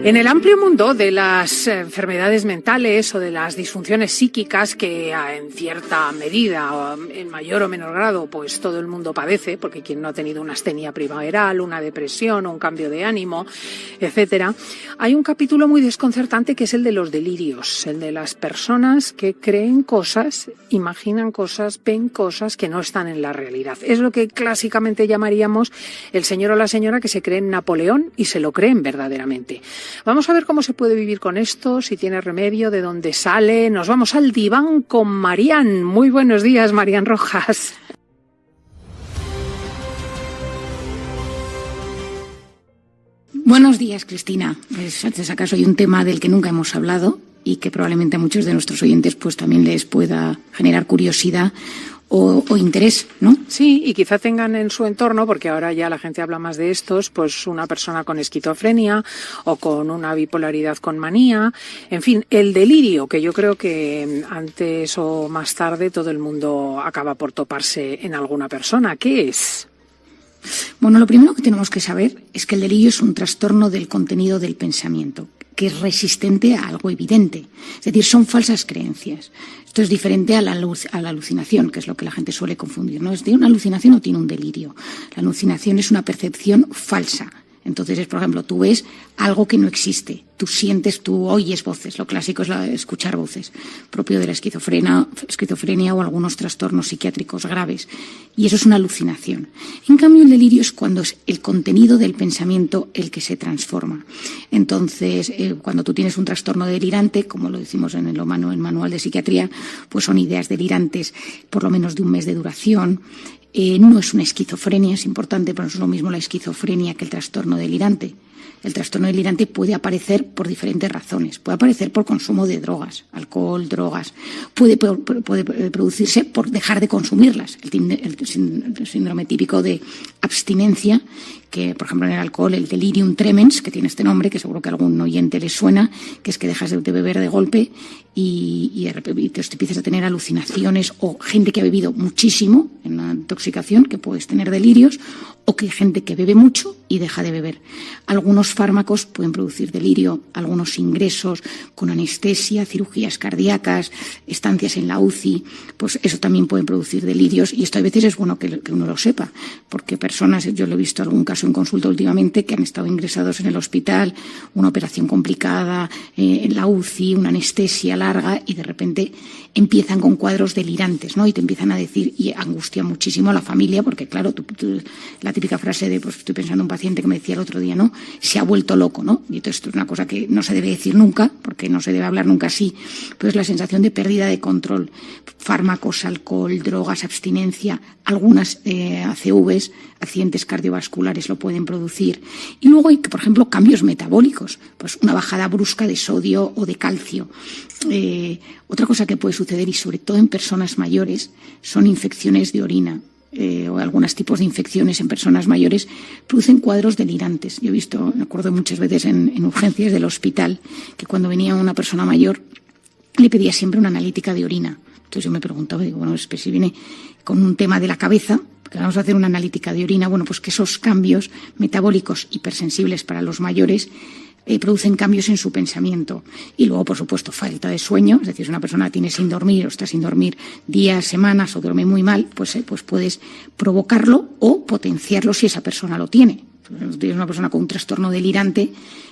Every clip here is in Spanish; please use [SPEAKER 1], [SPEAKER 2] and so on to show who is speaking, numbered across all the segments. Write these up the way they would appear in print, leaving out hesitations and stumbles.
[SPEAKER 1] En el amplio mundo de las enfermedades mentales o de las disfunciones psíquicas que en cierta medida, o en mayor o menor grado, pues todo el mundo padece, porque quien no ha tenido una astenia primaveral, una depresión, un cambio de ánimo, etcétera, hay un capítulo muy desconcertante que es el de los delirios, el de las personas que creen cosas, imaginan cosas, ven cosas que no están en la realidad. Es lo que clásicamente llamaríamos el señor o la señora que se creen Napoleón y se lo creen verdaderamente. Vamos a ver cómo se puede vivir con esto, si tiene remedio, de dónde sale. Nos vamos al diván con Marian. Muy buenos días, Marian Rojas.
[SPEAKER 2] Buenos días, Cristina. Pues acaso hay un tema del que nunca hemos hablado y que probablemente a muchos de nuestros oyentes pues también les pueda generar curiosidad o interés, ¿no?
[SPEAKER 1] Sí, y quizá tengan en su entorno, porque ahora ya la gente habla más de estos, pues una persona con esquizofrenia o con una bipolaridad con manía, en fin, el delirio, que yo creo que antes o más tarde todo el mundo acaba por toparse en alguna persona. ¿Qué es?
[SPEAKER 2] Bueno, lo primero que tenemos que saber es que el delirio es un trastorno del contenido del pensamiento, que es resistente a algo evidente. Es decir, son falsas creencias. Esto es diferente a la alucinación, que es lo que la gente suele confundir, ¿no? ¿Tiene una alucinación o tiene un delirio? La alucinación es una percepción falsa. Entonces, por ejemplo, tú ves algo que no existe, tú sientes, tú oyes voces, lo clásico es escuchar voces, propio de la esquizofrenia o algunos trastornos psiquiátricos graves, y eso es una alucinación. En cambio, el delirio es cuando es el contenido del pensamiento el que se transforma. Entonces, cuando tú tienes un trastorno delirante, como lo decimos en el manual de psiquiatría, pues son ideas delirantes por lo menos de un mes de duración. No es una esquizofrenia, es importante, pero no es lo mismo la esquizofrenia que el trastorno delirante. El trastorno delirante puede aparecer por diferentes razones. Puede aparecer por consumo de drogas, alcohol, drogas. Puede producirse por dejar de consumirlas. El síndrome típico de abstinencia, que por ejemplo en el alcohol, el delirium tremens, que tiene este nombre, que seguro que a algún oyente le suena, que es que dejas de beber de golpe y de repente te empiezas a tener alucinaciones, o gente que ha bebido muchísimo en una intoxicación, que puedes tener delirios, o que hay gente que bebe mucho y deja de beber. Algunos fármacos pueden producir delirio, algunos ingresos con anestesia, cirugías cardíacas, estancias en la UCI, pues eso también pueden producir delirios, y esto a veces es bueno que uno lo sepa, porque personas, yo lo he visto algún caso en consulta últimamente, que han estado ingresados en el hospital, una operación complicada, en la UCI, una anestesia larga, y de repente empiezan con cuadros delirantes, ¿no? Y te empiezan a decir, y angustia muchísimo a la familia, porque claro, la típica frase de, pues estoy pensando en un paciente que me decía el otro día, ¿no? Se ha vuelto loco, ¿no? Y entonces esto es una cosa que no se debe decir nunca, porque no se debe hablar nunca así, pero es la sensación de pérdida de control. Fármacos, alcohol, drogas, abstinencia, algunas ACVs, accidentes cardiovasculares lo pueden producir. Y luego hay, por ejemplo, cambios metabólicos, pues una bajada brusca de sodio o de calcio. Otra cosa que puede suceder, y sobre todo en personas mayores, son infecciones de orina. O algunos tipos de infecciones en personas mayores producen cuadros delirantes. Yo he visto, me acuerdo muchas veces en urgencias del hospital, que cuando venía una persona mayor le pedía siempre una analítica de orina. Entonces yo me preguntaba, digo, bueno, si viene con un tema de la cabeza, que vamos a hacer una analítica de orina, bueno, pues que esos cambios metabólicos hipersensibles para los mayores producen cambios en su pensamiento. Y luego, por supuesto, falta de sueño, es decir, si una persona tiene sin dormir o está sin dormir días, semanas, o duerme muy mal, pues puedes provocarlo o potenciarlo si esa persona lo tiene. Si tienes una persona con un trastorno delirante,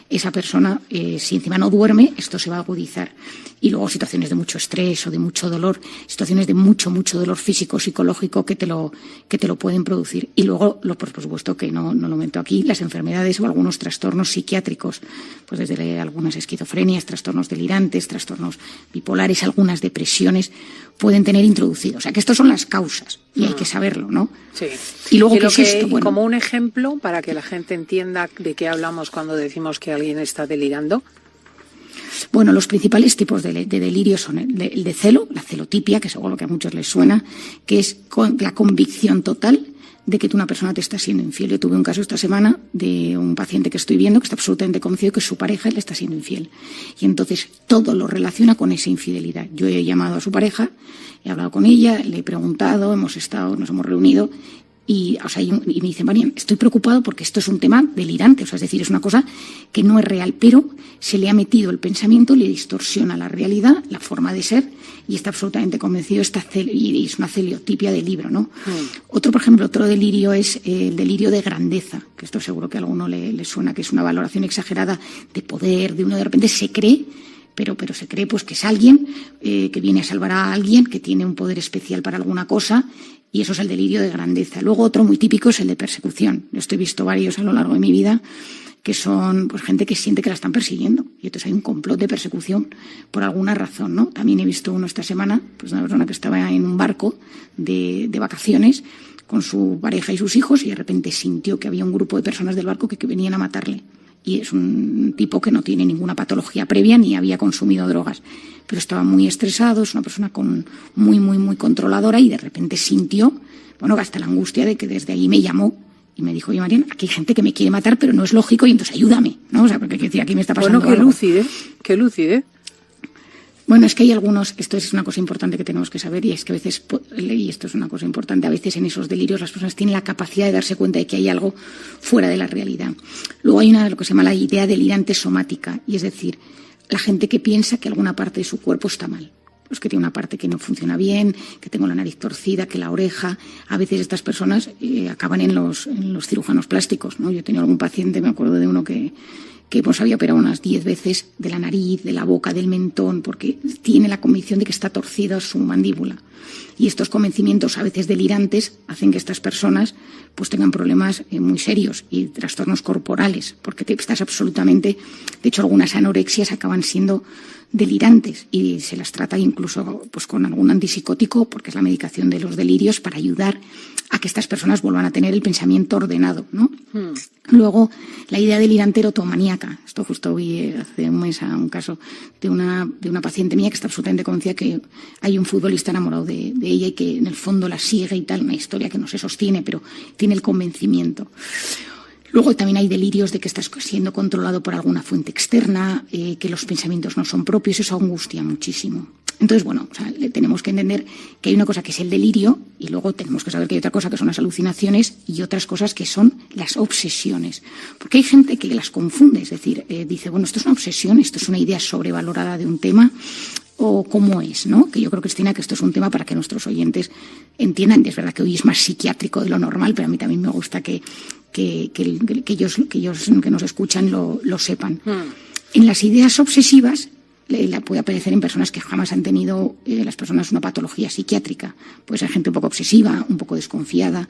[SPEAKER 2] esa persona, si encima no duerme, esto se va a agudizar. Y luego situaciones de mucho estrés o de mucho dolor, situaciones de mucho dolor físico, psicológico que te lo pueden producir. Y luego, por supuesto que no lo meto aquí, las enfermedades o algunos trastornos psiquiátricos, pues desde algunas esquizofrenias, trastornos delirantes, trastornos bipolares, algunas depresiones pueden tener introducido. O sea que estas son las causas y hay que saberlo, ¿no?
[SPEAKER 1] Sí.
[SPEAKER 2] Y luego, ¿qué es esto? Bueno,
[SPEAKER 1] como un ejemplo, para que la gente entienda de qué hablamos cuando decimos que alguien está delirando.
[SPEAKER 2] Bueno, los principales tipos de delirio son el de celo, la celotipia, que es algo que a muchos les suena, que es la convicción total de que una persona te está siendo infiel. Yo tuve un caso esta semana de un paciente que estoy viendo que está absolutamente convencido que su pareja le está siendo infiel. Y entonces todo lo relaciona con esa infidelidad. Yo he llamado a su pareja, he hablado con ella, le he preguntado, nos hemos reunido, Y me dice, Marian, estoy preocupado porque esto es un tema delirante, es decir, es una cosa que no es real, pero se le ha metido el pensamiento, le distorsiona la realidad, la forma de ser, y está absolutamente convencido, y es una celiotipia del libro, ¿no? Otro delirio es el delirio de grandeza, que esto seguro que a alguno le suena, que es una valoración exagerada de poder, de uno de repente se cree, pero se cree pues que es alguien que viene a salvar a alguien, que tiene un poder especial para alguna cosa, y eso es el delirio de grandeza. Luego otro muy típico es el de persecución. Yo he visto varios a lo largo de mi vida que son pues gente que siente que la están persiguiendo, y entonces hay un complot de persecución por alguna razón, ¿no? También he visto uno esta semana, pues una persona que estaba en un barco de vacaciones con su pareja y sus hijos, y de repente sintió que había un grupo de personas del barco que venían a matarle. Y es un tipo que no tiene ninguna patología previa ni había consumido drogas, pero estaba muy estresado, es una persona muy controladora, y de repente sintió, hasta la angustia de que desde ahí me llamó y me dijo, oye, Marian, aquí hay gente que me quiere matar, pero no es lógico, y entonces ayúdame, ¿no? O sea, porque decía, aquí me está pasando algo.
[SPEAKER 1] Qué lúcido.
[SPEAKER 2] Bueno, es que hay algunos, esto es una cosa importante que tenemos que saber, y es que a veces, y esto es una cosa importante, a veces en esos delirios las personas tienen la capacidad de darse cuenta de que hay algo fuera de la realidad. Luego hay lo que se llama la idea delirante somática, y es decir, la gente que piensa que alguna parte de su cuerpo está mal. Pues que tiene una parte que no funciona bien, que tengo la nariz torcida, que la oreja. A veces estas personas acaban en los cirujanos plásticos, ¿no? Yo he tenido algún paciente, me acuerdo de uno que pues había operado unas 10 veces de la nariz, de la boca, del mentón, porque tiene la convicción de que está torcida su mandíbula. Y estos convencimientos, a veces delirantes, hacen que estas personas pues tengan problemas muy serios y trastornos corporales, porque estás absolutamente... De hecho, algunas anorexias acaban siendo delirantes y se las trata incluso pues con algún antipsicótico, porque es la medicación de los delirios, para ayudar a que estas personas vuelvan a tener el pensamiento ordenado, ¿no? Luego, la idea delirante erotomaníaca. Esto justo vi hace un mes a un caso de una paciente mía que está absolutamente convencida que hay un futbolista enamorado de ella y que en el fondo la sigue y tal, una historia que no se sostiene, pero tiene el convencimiento. Luego también hay delirios de que estás siendo controlado por alguna fuente externa, que los pensamientos no son propios, eso angustia muchísimo. Entonces, tenemos que entender que hay una cosa que es el delirio, y luego tenemos que saber que hay otra cosa que son las alucinaciones y otras cosas que son las obsesiones. Porque hay gente que las confunde, es decir, dice, esto es una obsesión, esto es una idea sobrevalorada de un tema, o cómo es, ¿no? Que yo creo, Cristina, que esto es un tema para que nuestros oyentes entiendan. Es verdad que hoy es más psiquiátrico de lo normal, pero a mí también me gusta que ellos que nos escuchan lo sepan. En las ideas obsesivas la puede aparecer en personas que jamás han tenido las personas una patología psiquiátrica. Puede ser gente un poco obsesiva, un poco desconfiada,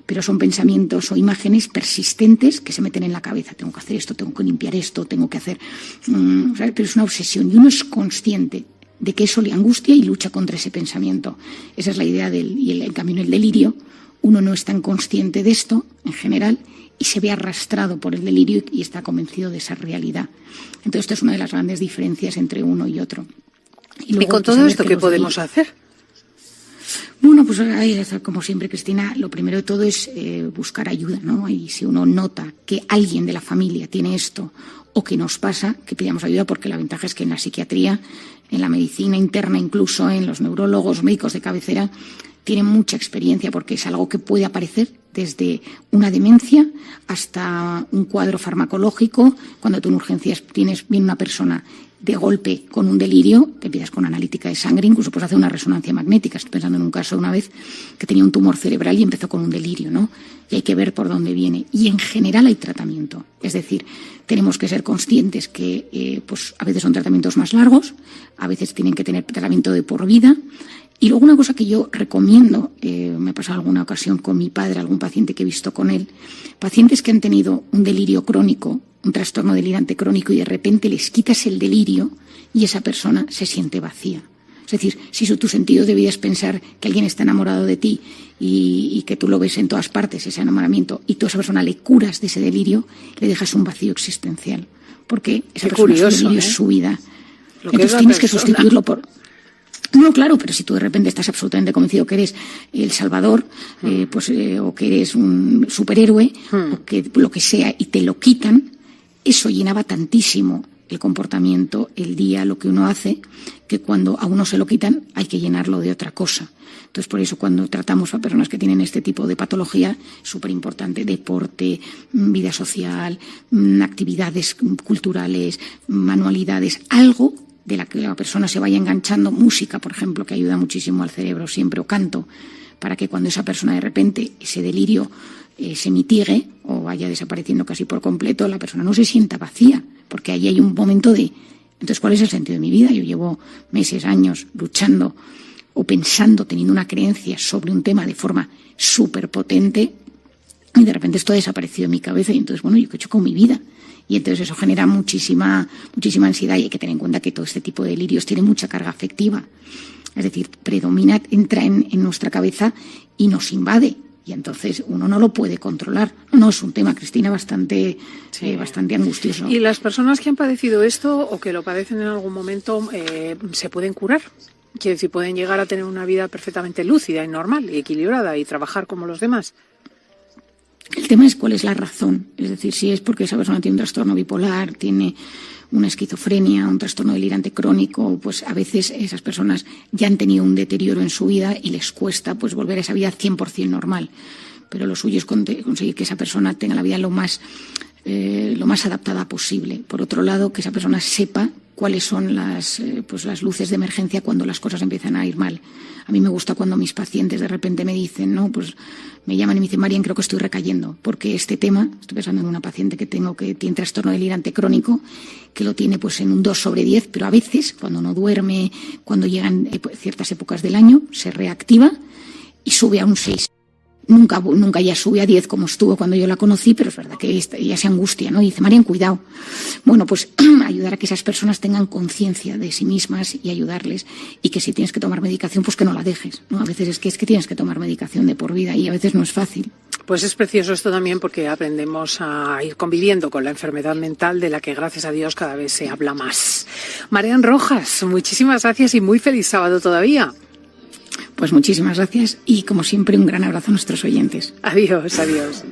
[SPEAKER 2] pero son pensamientos o imágenes persistentes que se meten en la cabeza. Tengo que hacer esto, tengo que limpiar esto, tengo que hacer... pero es una obsesión, y uno es consciente de que eso le angustia y lucha contra ese pensamiento. Esa es la idea en cambio en el delirio uno no es tan consciente de esto en general y se ve arrastrado por el delirio y está convencido de esa realidad. Entonces, esto es una de las grandes diferencias entre uno y otro.
[SPEAKER 1] ¿Y con todo esto qué podemos hacer?
[SPEAKER 2] Bueno, pues como siempre, Cristina, lo primero de todo es buscar ayuda, ¿no? Y si uno nota que alguien de la familia tiene esto o que nos pasa, que pidamos ayuda, porque la ventaja es que en la psiquiatría, en la medicina interna, incluso en los neurólogos, médicos de cabecera, tienen mucha experiencia, porque es algo que puede aparecer desde una demencia hasta un cuadro farmacológico. Cuando tú en urgencias viene una persona de golpe con un delirio, te empiezas con analítica de sangre, incluso puedes hacer una resonancia magnética. Estoy pensando en un caso una vez que tenía un tumor cerebral y empezó con un delirio, ¿no? Y hay que ver por dónde viene. Y en general hay tratamiento. Es decir, tenemos que ser conscientes que pues a veces son tratamientos más largos, a veces tienen que tener tratamiento de por vida. Y luego una cosa que yo recomiendo, me ha pasado alguna ocasión con mi padre, algún paciente que he visto con él, pacientes que han tenido un delirio crónico, un trastorno delirante crónico, y de repente les quitas el delirio y esa persona se siente vacía. Es decir, si tu sentido de vida es pensar que alguien está enamorado de ti y que tú lo ves en todas partes, ese enamoramiento, y tú a esa persona le curas de ese delirio, le dejas un vacío existencial. Porque esa persona, su delirio es su vida. Entonces tienes que sustituirlo por... No, claro, pero si tú de repente estás absolutamente convencido que eres el Salvador, o que eres un superhéroe, o que lo que sea, y te lo quitan, eso llenaba tantísimo el comportamiento, el día, lo que uno hace, que cuando a uno se lo quitan hay que llenarlo de otra cosa. Entonces, por eso cuando tratamos a personas que tienen este tipo de patología, es súper importante deporte, vida social, actividades culturales, manualidades, algo de la que la persona se vaya enganchando, música, por ejemplo, que ayuda muchísimo al cerebro siempre, o canto, para que cuando esa persona de repente, ese delirio se mitigue o vaya desapareciendo casi por completo, la persona no se sienta vacía, porque ahí hay un momento de, entonces, ¿cuál es el sentido de mi vida? Yo llevo meses, años luchando o pensando, teniendo una creencia sobre un tema de forma súper potente, y de repente esto ha desaparecido de mi cabeza, y entonces, bueno, ¿yo qué he hecho con mi vida? Y entonces eso genera muchísima ansiedad, y hay que tener en cuenta que todo este tipo de delirios tiene mucha carga afectiva. Es decir, predomina, entra en nuestra cabeza y nos invade. Y entonces uno no lo puede controlar. No, es un tema, Cristina, bastante angustioso.
[SPEAKER 1] ¿Y las personas que han padecido esto o que lo padecen en algún momento se pueden curar? Quiere decir, pueden llegar a tener una vida perfectamente lúcida y normal y equilibrada y trabajar como los demás.
[SPEAKER 2] El tema es cuál es la razón. Es decir, si es porque esa persona tiene un trastorno bipolar, tiene una esquizofrenia, un trastorno delirante crónico, pues a veces esas personas ya han tenido un deterioro en su vida y les cuesta pues volver a esa vida 100% normal. Pero lo suyo es conseguir que esa persona tenga la vida lo más adaptada posible. Por otro lado, que esa persona sepa cuáles son las luces de emergencia cuando las cosas empiezan a ir mal. A mí me gusta cuando mis pacientes de repente me dicen, no, pues me llaman y me dicen, Marian, creo que estoy recayendo, porque este tema, estoy pensando en una paciente que tengo que tiene trastorno delirante crónico, que lo tiene pues en un 2/10, pero a veces, cuando no duerme, cuando llegan ciertas épocas del año, se reactiva y sube a un 6. Nunca ya sube a 10 como estuvo cuando yo la conocí, pero es verdad que ella se angustia, ¿no? Y dice, Marian, cuidado. Bueno, pues ayudar a que esas personas tengan conciencia de sí mismas y ayudarles, y que si tienes que tomar medicación, pues que no la dejes, ¿no? A veces es que tienes que tomar medicación de por vida y a veces no es fácil.
[SPEAKER 1] Pues es precioso esto también, porque aprendemos a ir conviviendo con la enfermedad mental, de la que gracias a Dios cada vez se habla más. Marian Rojas, muchísimas gracias y muy feliz sábado todavía.
[SPEAKER 2] Pues muchísimas gracias y, como siempre, un gran abrazo a nuestros oyentes.
[SPEAKER 1] Adiós, adiós.